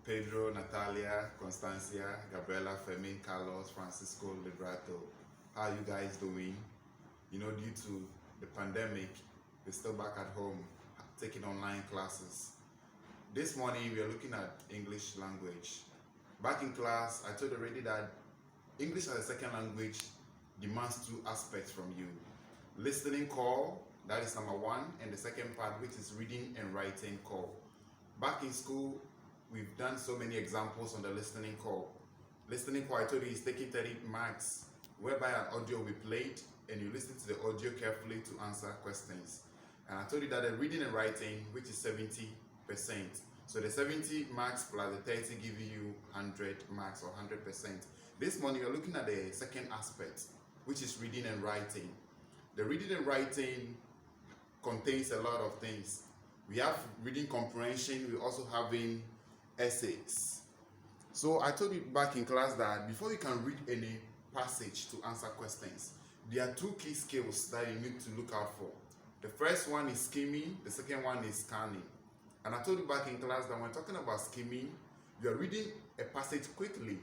Pedro, Natalia, Constancia, Gabriela, Fermin, Carlos, Francisco, Liberato. How are you guys doing? Due to the pandemic, we're still back at home taking online classes. This morning, we are looking at English language. Back in class, I told already that English as a second language demands two aspects from you. Listening call, that is number one, and the second part, which is reading and writing call. Back in school, we've done so many examples on the listening call. Listening call, I told you, is taking 30 marks, whereby an audio will be played and you listen to the audio carefully to answer questions. And I told you that the reading and writing, which is 70%. So the 70 marks plus the 30 give you 100 marks or 100%. This morning, we're looking at the second aspect, which is reading and writing. The reading and writing contains a lot of things. We have reading comprehension, we're also having essays. So I told you back in class that before you can read any passage to answer questions, there are two key skills that you need to look out for. The first one is skimming, the second one is scanning. And I told you back in class that when talking about skimming, you are reading a passage quickly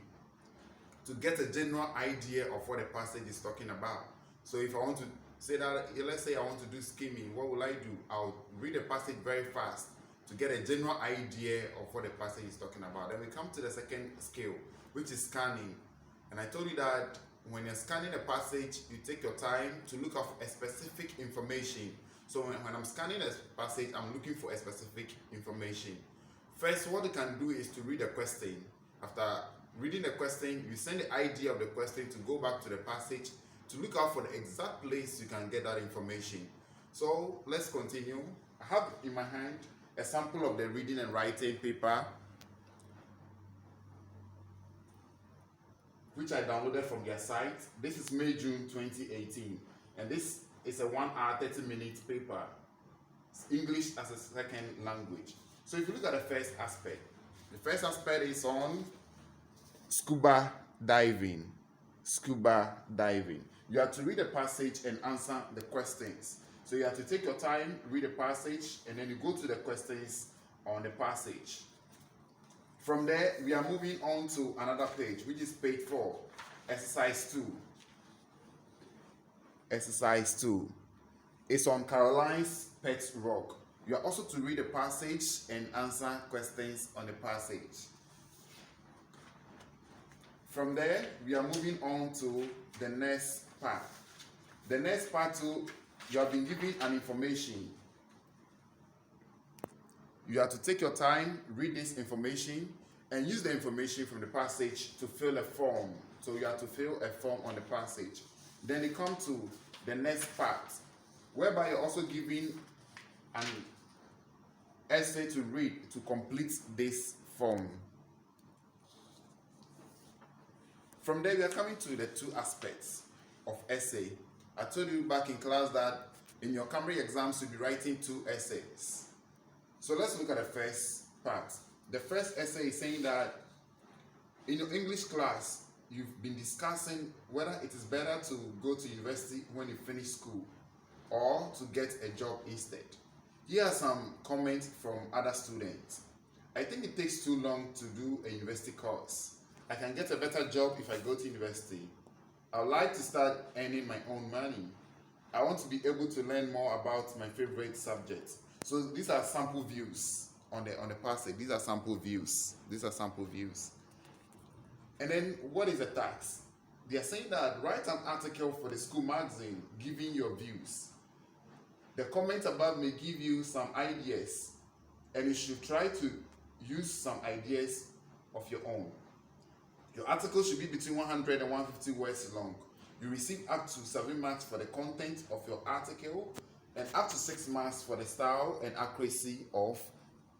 to get a general idea of what the passage is talking about. So if I want to say that, let's say I want to do skimming, what will I do? I'll read the passage very fast to get a general idea of what the passage is talking about. Then we come to the second skill, which is scanning. And I told you that when you're scanning a passage, you take your time to look up a specific information. So when I'm scanning a passage, I'm looking for a specific information. First, what you can do is to read a question. After reading the question, you send the idea of the question to go back to the passage to look out for the exact place you can get that information. So let's continue. I have in my hand a sample of the reading and writing paper, which I downloaded from their site. This is May, June 2018, and this is a 1 hour 30-minute paper. It's English as a second language. So if you look at the first aspect is on scuba diving. Scuba diving. You have to read the passage and answer the questions. So you have to take your time, read the passage, and then you go to the questions on the passage. From there, we are moving on to another page, which is page 4, exercise 2. Exercise 2. It's on Caroline's pet rock. You are also to read the passage and answer questions on the passage. From there, we are moving on to the next part. The next part too, you have been given an information. You have to take your time, read this information, and use the information from the passage to fill a form. So you have to fill a form on the passage. Then you come to the next part, whereby you're also given an essay to read to complete this form. From there, we are coming to the two aspects of essay. I told you back in class that in your Cambridge exams, you'll be writing 2 essays. So let's look at the first part. The first essay is saying that in your English class, you've been discussing whether it is better to go to university when you finish school or to get a job instead. Here are some comments from other students. I think it takes too long to do a university course. I can get a better job if I go to university. I would like to start earning my own money. I want to be able to learn more about my favorite subjects. So these are sample views on the passage. These are sample views. And then what is the task? They are saying that write an article for the school magazine giving your views. The comments above may give you some ideas, and you should try to use some ideas of your own. Your article should be between 100 and 150 words long. You receive up to 7 marks for the content of your article and up to 6 marks for the style and accuracy of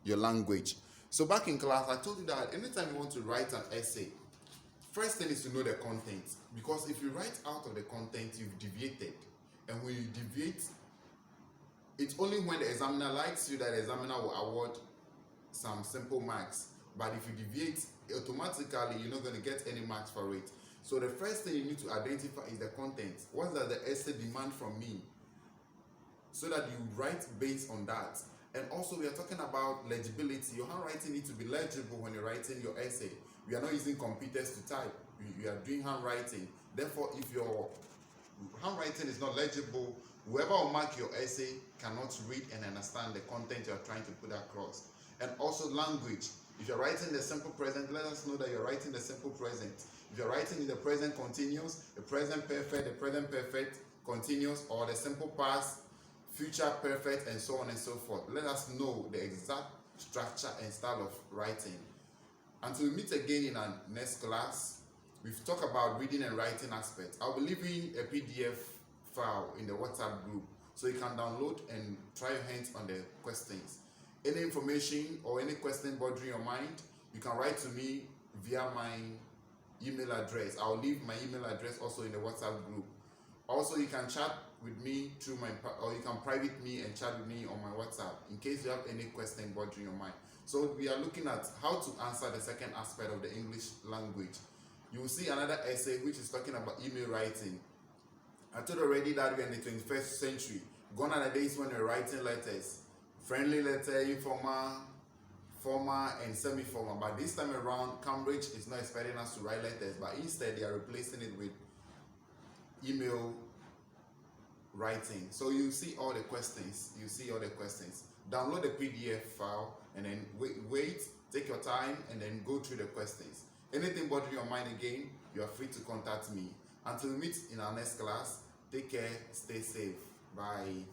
your language. So back in class, I told you that anytime you want to write an essay, first thing is to know the content. Because if you write out of the content, you've deviated. And when you deviate, it's only when the examiner likes you that the examiner will award some simple marks. But if you deviate, automatically you're not going to get any marks for it. So the first thing you need to identify is the content. What does the essay demand from me? So that you write based on that. And also we are talking about legibility. Your handwriting needs to be legible when you're writing your essay. We are not using computers to type. We are doing handwriting. Therefore, if your handwriting is not legible, whoever will mark your essay cannot read and understand the content you are trying to put across. And also language. If you're writing the simple present, let us know that you're writing the simple present. If you're writing in the present continuous, the present perfect, the present perfect continuous, or the simple past, future perfect, and so on and so forth. Let us know the exact structure and style of writing. Until we meet again in our next class, we've talked about reading and writing aspects. I'll be leaving a PDF file in the WhatsApp group so you can download and try your hands on the questions. Any information or any question bothering your mind, you can write to me via my email address. I'll leave my email address also in the WhatsApp group. Also, you can chat with me through or you can private me and chat with me on my WhatsApp in case you have any question bothering your mind. So we are looking at how to answer the second aspect of the English language. You will see another essay which is talking about email writing. I told already that we're in the 21st century. Gone are the days when we're writing letters. Friendly letter, informal, formal, and semi-formal. But this time around, Cambridge is not expecting us to write letters, but instead they are replacing it with email writing. So you see all the questions. Download the PDF file and then wait, take your time, and then go through the questions. Anything bothering your mind again, you are free to contact me. Until we meet in our next class, take care, stay safe. Bye.